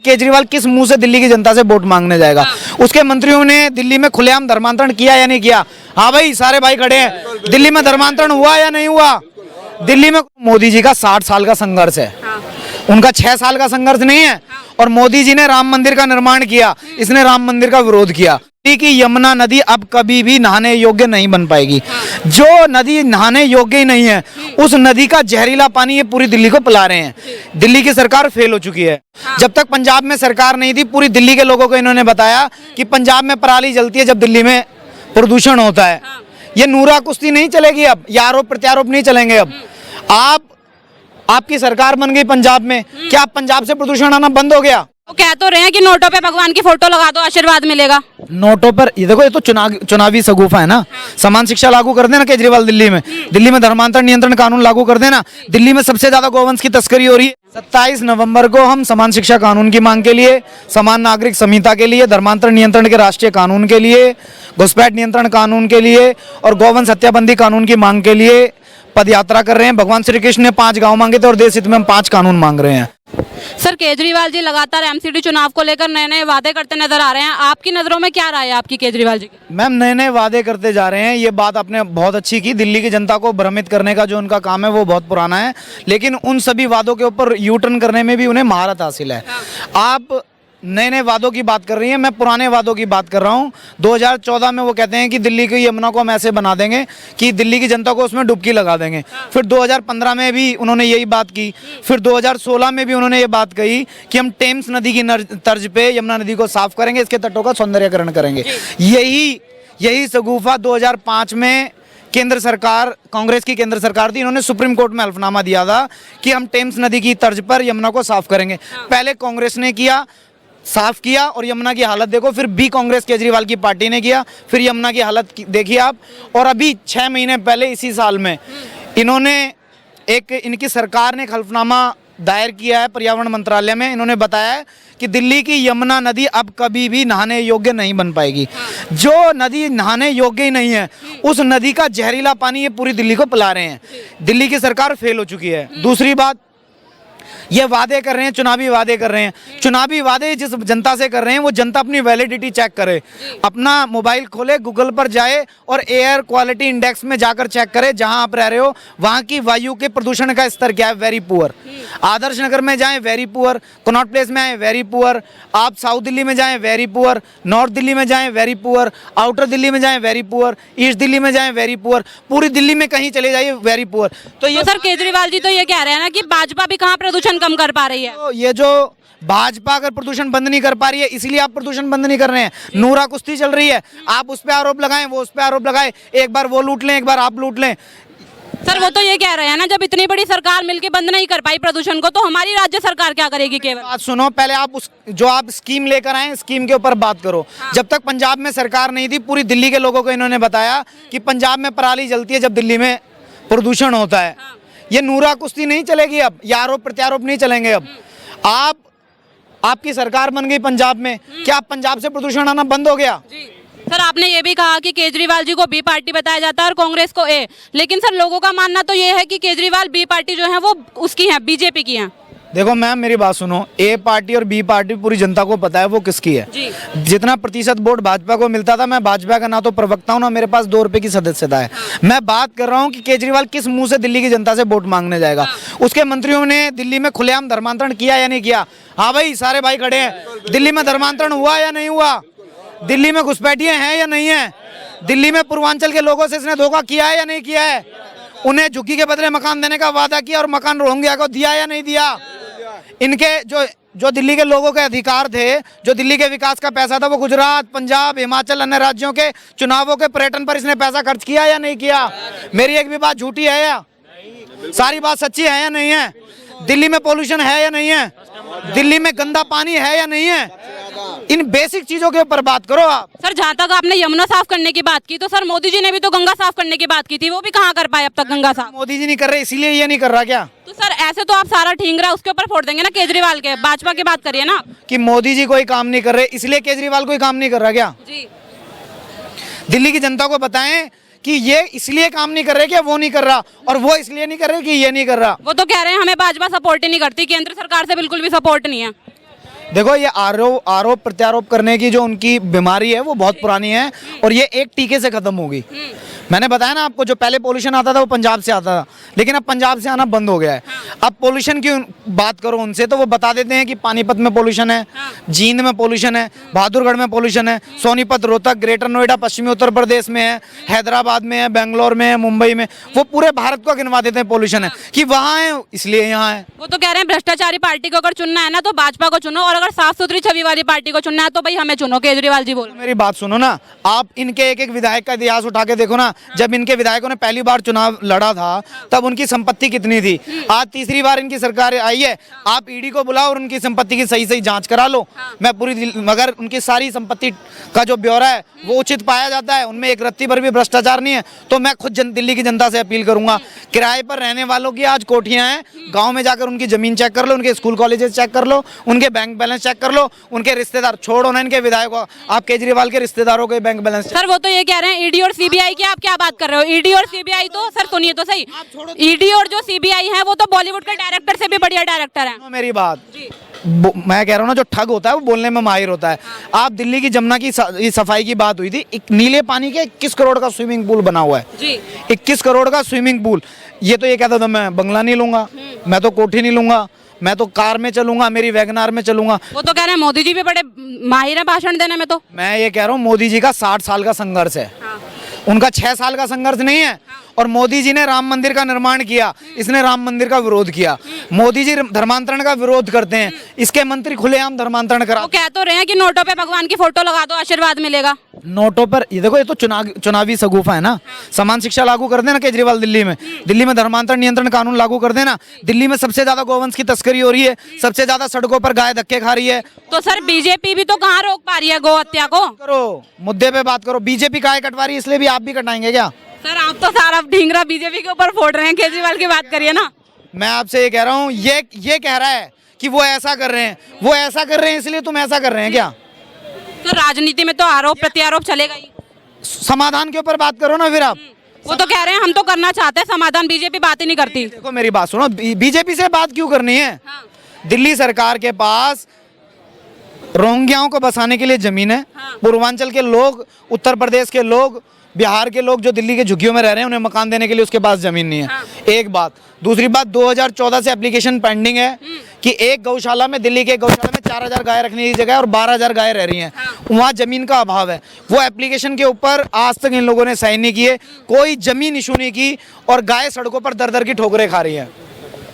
केजरीवाल किस मुंह से दिल्ली की जनता से वोट मांगने जाएगा। उसके मंत्रियों ने दिल्ली में खुलेआम धर्मांतरण किया या नहीं किया? हाँ भाई, सारे भाई खड़े हैं। दिल्ली में धर्मांतरण हुआ या नहीं हुआ? दिल्ली में मोदी जी का 60 साल का संघर्ष है, उनका 6 साल का संघर्ष नहीं है। और मोदी जी ने राम मंदिर का निर्माण किया, इसने राम मंदिर का विरोध किया कि यमुना नदी अब कभी भी नहाने योग्य नहीं बन पाएगी। जो नदी नहाने योग्य ही नहीं है, उस नदी का जहरीला पानी ये पूरी दिल्ली को पिला रहे हैं। दिल्ली की सरकार फेल हो चुकी है। जब तक पंजाब में सरकार नहीं थी, पूरी दिल्ली के लोगों को इन्होंने बताया कि पंजाब में पराली जलती है जब दिल्ली में प्रदूषण होता है। ये नूरा कुश्ती नहीं चलेगी अब, ये आरोप प्रत्यारोप नहीं चलेंगे अब। आपकी सरकार बन गई पंजाब में, क्या पंजाब से प्रदूषण आना बंद हो गया? वो कह तो रहे हैं कि नोटों पे भगवान की फोटो लगा दो, आशीर्वाद मिलेगा। नोटों पर ये देखो, ये तो चुनावी सगुफा है ना। समान शिक्षा लागू कर देना केजरीवाल दिल्ली में धर्मांतरण नियंत्रण कानून लागू कर देना। दिल्ली में सबसे ज्यादा गोवंश की तस्करी हो रही है। 27 नवंबर को हम समान शिक्षा कानून की मांग के लिए, समान नागरिक संहिता के लिए, धर्मांतरण नियंत्रण के राष्ट्रीय कानून के लिए, घुसपैठ नियंत्रण कानून के लिए और गौवंश हत्याबंदी कानून की मांग के लिए पद यात्रा कर रहे हैं। भगवान श्री कृष्ण ने 5 गांव मांगे थे और देश हित में हम 5 कानून मांग रहे हैं। सर, केजरीवाल जी लगातार एमसीडी चुनाव को लेकर नए नए वादे करते नजर आ रहे हैं। आपकी नजरों में क्या राय है आपकी केजरीवाल जी की? मैम, नए नए वादे करते जा रहे हैं, ये बात आपने बहुत अच्छी की। दिल्ली की जनता को भ्रमित करने का जो उनका काम है वो बहुत पुराना है, लेकिन उन सभी वादों के ऊपर यू टर्न करने में भी उन्हें महारत हासिल है। आप नए नए वादों की बात कर रही हैं, मैं पुराने वादों की बात कर रहा हूं। 2014 में वो कहते हैं कि दिल्ली की यमुना को हम ऐसे बना देंगे कि दिल्ली की जनता को उसमें डुबकी लगा देंगे। फिर 2015 में भी उन्होंने यही बात की। फिर 2016 में भी उन्होंने ये बात कही कि हम टेम्स नदी की तर्ज पे यमुना नदी को साफ करेंगे, इसके तटों का सौंदर्यीकरण करेंगे। यही शगुफा 2005 में केंद्र सरकार, कांग्रेस की केंद्र सरकार थी, इन्होंने सुप्रीम कोर्ट में हल्फनामा दिया था कि हम टेम्स नदी की तर्ज पर यमुना को साफ करेंगे। पहले कांग्रेस ने किया, साफ किया, और यमुना की हालत देखो। फिर भी कांग्रेस केजरीवाल की पार्टी ने किया, फिर यमुना की हालत देखिए आप। और अभी 6 महीने पहले इसी साल में इनकी सरकार ने एक हल्फनामा दायर किया है पर्यावरण मंत्रालय में। इन्होंने बताया है कि दिल्ली की यमुना नदी अब कभी भी नहाने योग्य नहीं बन पाएगी। जो नदी नहाने योग्य ही नहीं है, उस नदी का जहरीला पानी ये पूरी दिल्ली को पिला रहे हैं। दिल्ली की सरकार फेल हो चुकी है। दूसरी बात, ये वादे कर रहे हैं, चुनावी वादे कर रहे हैं। चुनावी वादे जिस जनता से कर रहे हैं, वो जनता अपनी वैलिडिटी चेक करे। अपना मोबाइल खोले, गूगल पर जाए और एयर क्वालिटी इंडेक्स में जाकर चेक करे जहां आप रह रहे हो वहां की वायु के प्रदूषण का स्तर क्या है। Very poor. आदर्श नगर में जाएं, वेरी पुअर। कनॉट प्लेस में आए, वेरी पुअर। आप साउथ दिल्ली में जाएं, वेरी पुअर। नॉर्थ दिल्ली में जाएं, वेरी पुअर। आउटर दिल्ली में जाएं, वेरी पुअर। ईस्ट दिल्ली में जाएं, वेरी पुअर। पूरी दिल्ली में कहीं चले जाइए, वेरी पुअर। तो ये सर, केजरीवाल जी तो ये कह रहे हैं ना कि भाजपा भी कहाँ प्रदूषण कम कर पा रही है। तो ये जो भाजपा अगर प्रदूषण बंद नहीं कर पा रही है, इसलिए आप प्रदूषण बंद नहीं कर रहे हैं। नूरा कुश्ती चल रही है, आप उस पे आरोप लगाएं, वो उस पे आरोप लगाए। एक बार वो लूट लें, एक बार आप लूट लें। सर, वो तो ये कह रहे हैं ना, जब इतनी बड़ी सरकार मिलकर बंद नहीं कर पाई प्रदूषण को, तो हमारी राज्य सरकार क्या करेगी? केवल बात सुनो, पहले आप आप स्कीम लेकर आए, स्कीम के ऊपर बात करो। जब तक पंजाब में सरकार नहीं थी, पूरी दिल्ली के लोगों को इन्होंने बताया कि पंजाब में पराली जलती है जब दिल्ली में प्रदूषण होता है। ये नूरा कुश्ती नहीं चलेगी अब, ये आरोप प्रत्यारोप नहीं चलेंगे अब। आपकी सरकार बन गई पंजाब में, क्या पंजाब से प्रदूषण आना बंद हो गया? सर, आपने ये भी कहा कि केजरीवाल जी को बी पार्टी बताया जाता है और कांग्रेस को ए, लेकिन सर लोगों का मानना तो ये है कि केजरीवाल बी पार्टी जो है वो उसकी है, बीजेपी की है। देखो मैम, मेरी बात सुनो, ए पार्टी और बी पार्टी पूरी जनता को पता है वो किसकी है। जितना प्रतिशत वोट भाजपा को मिलता था, मैं भाजपा का ना तो प्रवक्ता हूँ, ना मेरे पास 2 रुपए की सदस्यता है। मैं बात कर रहा हूँ कि केजरीवाल किस मुंह से दिल्ली की जनता से वोट मांगने जाएगा। उसके मंत्रियों ने दिल्ली में खुलेआम धर्मांतरण किया या नहीं किया? हाँ भाई, सारे भाई खड़े हैं। दिल्ली में धर्मांतरण हुआ या नहीं हुआ? दिल्ली में घुसपैठिए हैं या नहीं है? दिल्ली में पूर्वांचल के लोगों से इसने धोखा किया है या नहीं किया है? उन्हें झुग्गी के बदले मकान देने का वादा किया और मकान रोहिंग्या को दिया या नहीं दिया? इनके जो दिल्ली के लोगों के अधिकार थे, जो दिल्ली के विकास का पैसा था, वो गुजरात, पंजाब, हिमाचल, अन्य राज्यों के चुनावों के पर्यटन पर इसने पैसा खर्च किया या नहीं किया? मेरी एक भी बात झूठी है या सारी बात सच्ची है या नहीं है? दिल्ली में पोल्यूशन है या नहीं है? दिल्ली में गंदा पानी है या नहीं है? इन बेसिक चीजों के ऊपर बात करो आप। सर, जहाँ तक आपने यमुना साफ करने की बात की, तो सर मोदी जी ने भी तो गंगा साफ करने की बात की थी, वो भी कहाँ कर पाए अब तक गंगा साफ? मोदी जी नहीं कर रहे, इसीलिए ये नहीं कर रहा क्या? तो सर ऐसे तो आप सारा ठीक रहा है, उसके ऊपर फोड़ देंगे ना केजरीवाल के। भाजपा की बात करिए ना कि मोदी जी कोई काम नहीं कर रहे, इसलिए केजरीवाल कोई काम नहीं कर रहा क्या? जी, दिल्ली की जनता को बताएं कि ये इसलिए काम नहीं कर रहे कि वो नहीं कर रहा, और वो इसलिए नहीं कर रहे कि ये नहीं कर रहा। वो तो कह रहे हैं हमें भाजपा सपोर्ट ही नहीं करती, केंद्र सरकार से बिल्कुल भी सपोर्ट नहीं है। देखो ये आरोप प्रत्यारोप करने की जो उनकी बीमारी है वो बहुत पुरानी है और ये एक टीके से खत्म होगी। मैंने बताया ना आपको, जो पहले पोल्यूशन आता था वो पंजाब से आता था, लेकिन अब पंजाब से आना बंद हो गया है। अब पोल्यूशन की बात करो उनसे तो वो बता देते हैं कि पानीपत में पोल्यूशन है, जींद में पोल्यूशन है, बहादुरगढ़ में पोल्यूशन है, सोनीपत, रोहतक, ग्रेटर नोएडा पश्चिमी उत्तर प्रदेश में है, हैदराबाद में है, बेंगलोर में है, मुंबई में। वो पूरे भारत को गिनवा देते हैं पोल्यूशन है कि वहाँ है इसलिए यहाँ है। वो तो कह रहे हैं भ्रष्टाचारी पार्टी को अगर चुनना है ना तो भाजपा को चुनो, और अगर साफ सुथरी छवि वाली पार्टी को चुनना है तो भाई हमें चुनो। केजरीवाल जी बोल रहे हैं। मेरी बात सुनो ना, आप इनके एक एक विधायक का इतिहास उठा के देखो ना। जब इनके विधायकों ने पहली बार चुनाव लड़ा था तब उनकी संपत्ति कितनी थी। आज तीसरी बार इनकी सरकार आई है, आप ईडी को बुलाओ और उनकी संपत्ति की सही सही जांच करा लो। मैं मगर उनकी सारी संपत्ति का जो ब्यौरा है वो उचित पाया जाता है, उनमें एक रत्ती भर भी भ्रष्टाचार नहीं है। तो मैं खुद दिल्ली की जनता से अपील करूंगा, किराए पर रहने वालों की आज कोठियां हैं, गांव में जाकर उनकी जमीन चेक कर लो, उनके स्कूल कॉलेजेस चेक कर लो, उनके बैंक बैलेंस चेक कर लो, उनके रिश्तेदार छोड़ो ना इनके विधायकों, आप केजरीवाल के रिश्तेदारों के बैंक बैलेंस। सर वो तो ये कह रहे हैं ईडी और सीबीआई की, आप क्या बात कर रहे हो? ईडी और सीबीआई तो सर सुनिए तो सही, ईडी और जो सीबीआई है वो तो बॉलीवुड के डायरेक्टर से भी बढ़िया डायरेक्टर है। मेरी बात मैं कह रहा हूँ ना, जो ठग होता है वो बोलने में माहिर होता है। आप दिल्ली की जमुना की सफाई की बात हुई थी, एक नीले पानी के 21 करोड़ का स्विमिंग पूल बना हुआ है जी। 21 करोड़ का स्विमिंग पूल। ये तो ये कहता था मैं बंगला नहीं लूंगा, मैं तो कोठी नहीं लूंगा, मैं तो कार में चलूंगा, मेरी वैगनार में चलूंगा। वो तो कह रहे हैं मोदी जी भी बड़े माहिर है भाषण देने में। तो मैं ये कह रहा हूँ मोदी जी का 60 साल का संघर्ष है, उनका 6 साल का संघर्ष नहीं है। और मोदी जी ने राम मंदिर का निर्माण किया, इसने राम मंदिर का विरोध किया। मोदी जी धर्मांतरण का विरोध करते हैं, इसके मंत्री खुलेआम धर्मांतरण करा। वो कह तो रहे हैं कि नोटों पे भगवान की फोटो लगा दो, आशीर्वाद मिलेगा। नोटों पर ये देखो, ये तो चुनावी सगुफा है ना। समान शिक्षा लागू कर देना केजरीवाल दिल्ली में धर्मांतरण नियंत्रण कानून लागू कर देना। दिल्ली में सबसे ज्यादा गोवंश की तस्करी हो रही है, सबसे ज्यादा सड़कों पर गाय धक्के खा रही है। तो सर बीजेपी भी तो कहाँ रोक पा रही है गौ हत्या को? करो, मुद्दे पे बात करो। बीजेपी गाय कटवा रही है इसलिए भी आप भी कटाएंगे क्या? सर आप तो सारा ढींगरा बीजेपी के ऊपर फोड़ रहे हैं, केजरीवाल की बात करिए ना। मैं आपसे ये कह रहा हूँ, ये कह रहा है कि वो ऐसा कर रहे हैं, वो ऐसा कर रहे हैं इसलिए तुम ऐसा कर रहे हैं क्या? तो राजनीति में तो आरोप प्रत्यारोप चलेगा ही। समाधान के ऊपर बात करो ना फिर आप। वो तो कह रहे हैं हम तो करना चाहते हैं समाधान, बीजेपी बात ही नहीं करती। देखो मेरी बात सुनो, बीजेपी से बात क्यों करनी है? दिल्ली सरकार के पास रोहिंग्याओं को बसाने के लिए जमीन है। पूर्वांचल के लोग, उत्तर प्रदेश के लोग, बिहार के लोग जो दिल्ली के झुग्गियों में रह रहे हैं, उन्हें मकान देने के लिए उसके पास जमीन नहीं है। एक बात। दूसरी बात, 2014 से एप्लीकेशन पेंडिंग है कि एक गौशाला में, दिल्ली के एक गौशाला में 4000 गाय रखने की जगह और 12000 गाय रह रही हैं। वहाँ जमीन का अभाव है। वो एप्लीकेशन के ऊपर आज तक इन लोगों ने साइन नहीं किए, कोई जमीन इशू नहीं की और गाय सड़कों पर दर दर की ठोकरें खा रही है।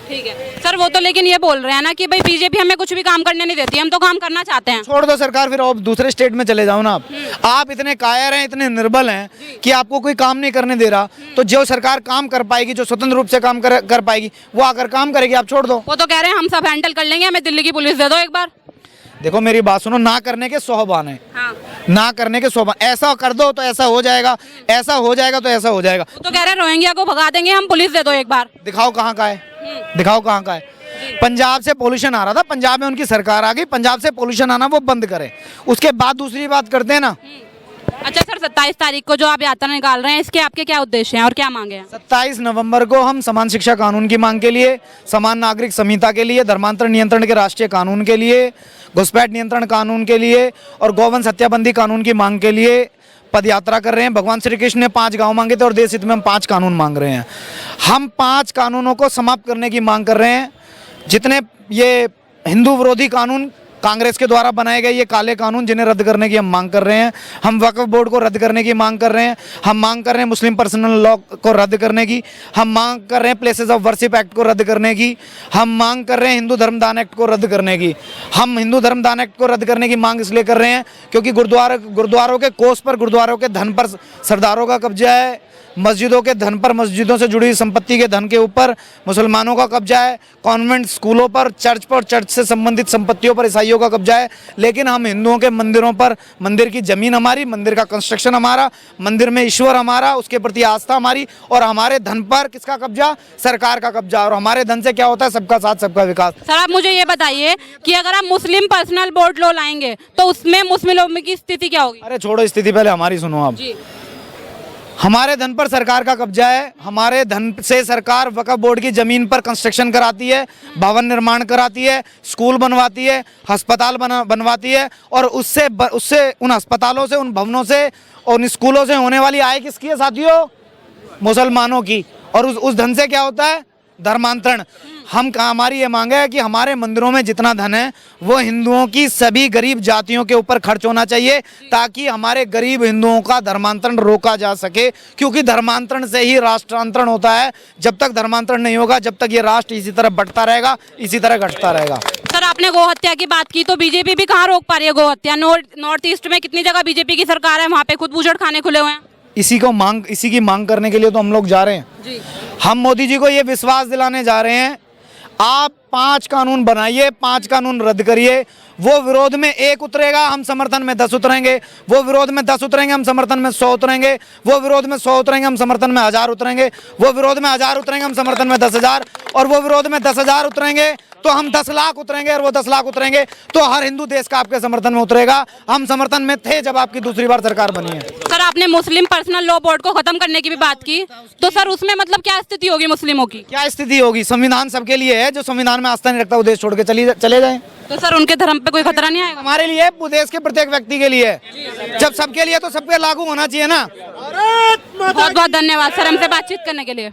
ठीक है सर, वो तो लेकिन ये बोल रहे हैं ना कि भाई बीजेपी हमें कुछ भी काम करने नहीं देती, हम तो काम करना चाहते हैं। छोड़ दो सरकार, फिर आप दूसरे स्टेट में चले जाओ ना। आप इतने कायर हैं, इतने निर्बल हैं कि आपको कोई काम नहीं करने दे रहा, तो जो सरकार काम कर पाएगी, जो स्वतंत्र रूप से काम कर पाएगी, वो आकर काम करेगी। आप छोड़ दो। वो तो कह रहे हैं हम सब हैंडल कर लेंगे, हमें दिल्ली की पुलिस दे दो एक बार। देखो मेरी बात सुनो, ना करने के 100 बहाने, ना करने के 100 बहाने। ऐसा कर दो तो ऐसा हो जाएगा, ऐसा हो जाएगा तो ऐसा हो जाएगा। वो तो कह रहे हैं रोहिंग्या को भगा देंगे हम, पुलिस दे दो एक बार। दिखाओ कहाँ का है, दिखाओ कहाँ का है। पंजाब से पोल्यूशन आ रहा था, पंजाब में उनकी सरकार आ गई, पंजाब से पोल्यूशन आना वो बंद करे। उसके बाद दूसरी बात करते हैं ना। अच्छा सर, 27 तारीख को जो आप यात्रा निकाल रहे हैं, इसके आपके क्या उद्देश्य हैं और क्या मांगे हैं? 27 नवंबर को हम समान शिक्षा कानून की मांग के लिए, समान नागरिक संहिता के लिए, धर्मांतरण नियंत्रण के राष्ट्रीय कानून के लिए, घुसपैठ नियंत्रण कानून के लिए और गौवंश हत्याबंदी कानून की मांग के लिए पद यात्रा कर रहे हैं। भगवान श्री कृष्ण ने 5 गांव मांगे थे और देश हित में हम 5 कानून मांग रहे हैं। हम 5 कानूनों को समाप्त करने की मांग कर रहे हैं। जितने ये हिंदू विरोधी कानून कांग्रेस के द्वारा बनाए गए, ये काले कानून, जिन्हें रद्द करने की हम मांग कर रहे हैं। हम वक्फ बोर्ड को रद्द करने की मांग कर रहे हैं। हम मांग कर रहे हैं मुस्लिम पर्सनल लॉ को रद्द करने की। हम मांग कर रहे हैं प्लेसेस ऑफ वर्शिप एक्ट को रद्द करने की। हम मांग कर रहे हैं हिंदू धर्मदान एक्ट को रद्द करने की। हम हिंदू धर्मदान एक्ट को रद्द करने की मांग इसलिए कर रहे हैं क्योंकि गुरुद्वारों के कोष पर, गुरुद्वारों के धन पर सरदारों का कब्जा है। मस्जिदों के धन पर, मस्जिदों से जुड़ी संपत्ति के धन के ऊपर मुसलमानों का कब्जा है। कॉन्वेंट स्कूलों पर, चर्च पर, चर्च से संबंधित संपत्तियों पर ईसाइयों का कब्जा है। लेकिन हम हिंदुओं के मंदिरों पर, मंदिर की जमीन हमारी, मंदिर का कंस्ट्रक्शन हमारा, मंदिर में ईश्वर हमारा, उसके प्रति आस्था हमारी, और हमारे धन पर किसका कब्जा? सरकार का कब्जा। और हमारे धन से क्या होता है? सबका साथ सबका विकास। सर आप मुझे ये बताइए कि अगर आप मुस्लिम पर्सनल बोर्ड लॉ लाएंगे तो उसमें मुस्लिमों की स्थिति क्या होगी? अरे छोड़ो स्थिति, पहले हमारी सुनो आप। हमारे धन पर सरकार का कब्जा है। हमारे धन से सरकार वक्फ बोर्ड की जमीन पर कंस्ट्रक्शन कराती है, भवन निर्माण कराती है, स्कूल बनवाती है, अस्पताल बनवाती है, और उससे उन अस्पतालों से, उन भवनों से और उन स्कूलों से होने वाली आय किसकी है साथियों? मुसलमानों की। और उस धन से क्या होता है? धर्मांतरण। हमारी ये मांग है कि हमारे मंदिरों में जितना धन है वो हिंदुओं की सभी गरीब जातियों के ऊपर खर्च होना चाहिए, ताकि हमारे गरीब हिंदुओं का धर्मांतरण रोका जा सके, क्योंकि धर्मांतरण से ही राष्ट्रांतरण होता है। जब तक धर्मांतरण नहीं होगा, जब तक ये राष्ट्र इसी तरह बढ़ता रहेगा, इसी तरह घटता रहेगा। सर, आपने गौ हत्या की बात की, तो बीजेपी भी कहाँ रोक पा रही है गौ हत्या? नॉर्थ ईस्ट में कितनी जगह बीजेपी की सरकार है, वहाँ पे खुद बूचड़ खाने खुले हुए हैं। इसी की मांग करने के लिए तो हम लोग जा रहे हैं जी। हम मोदी जी को ये विश्वास दिलाने जा रहे हैं, आप 5 कानून बनाइए, 5 कानून रद्द करिए। वो विरोध में 1 उतरेगा, हम समर्थन में 10 उतरेंगे। वो विरोध में 10 उतरेंगे, हम समर्थन में 100 उतरेंगे। वो विरोध में 100 उतरेंगे, हम समर्थन में 1000 उतरेंगे। वो विरोध में 1000 उतरेंगे, हम समर्थन में 10,000। और वो विरोध में 10,000 उतरेंगे तो हम 10 लाख उतरेंगे। और वो 10 लाख उतरेंगे तो हर हिंदू देश का आपके समर्थन में उतरेगा। हम समर्थन में थे जब आपकी दूसरी बार सरकार बनी है। सर, आपने मुस्लिम पर्सनल लॉ बोर्ड को खत्म करने की भी बात की, तो सर उसमें मतलब क्या स्थिति होगी मुस्लिमों की? क्या स्थिति होगी? संविधान सबके लिए है। जो संविधान में आस्था नहीं रखता वो देश छोड़ के चले जाए। तो सर उनके धर्म पे कोई खतरा नहीं आएगा? हमारे लिए, देश के प्रत्येक व्यक्ति के लिए। जब सबके लिए तो सब पे लागू होना चाहिए ना। बहुत बहुत धन्यवाद सर हमसे बातचीत करने के लिए।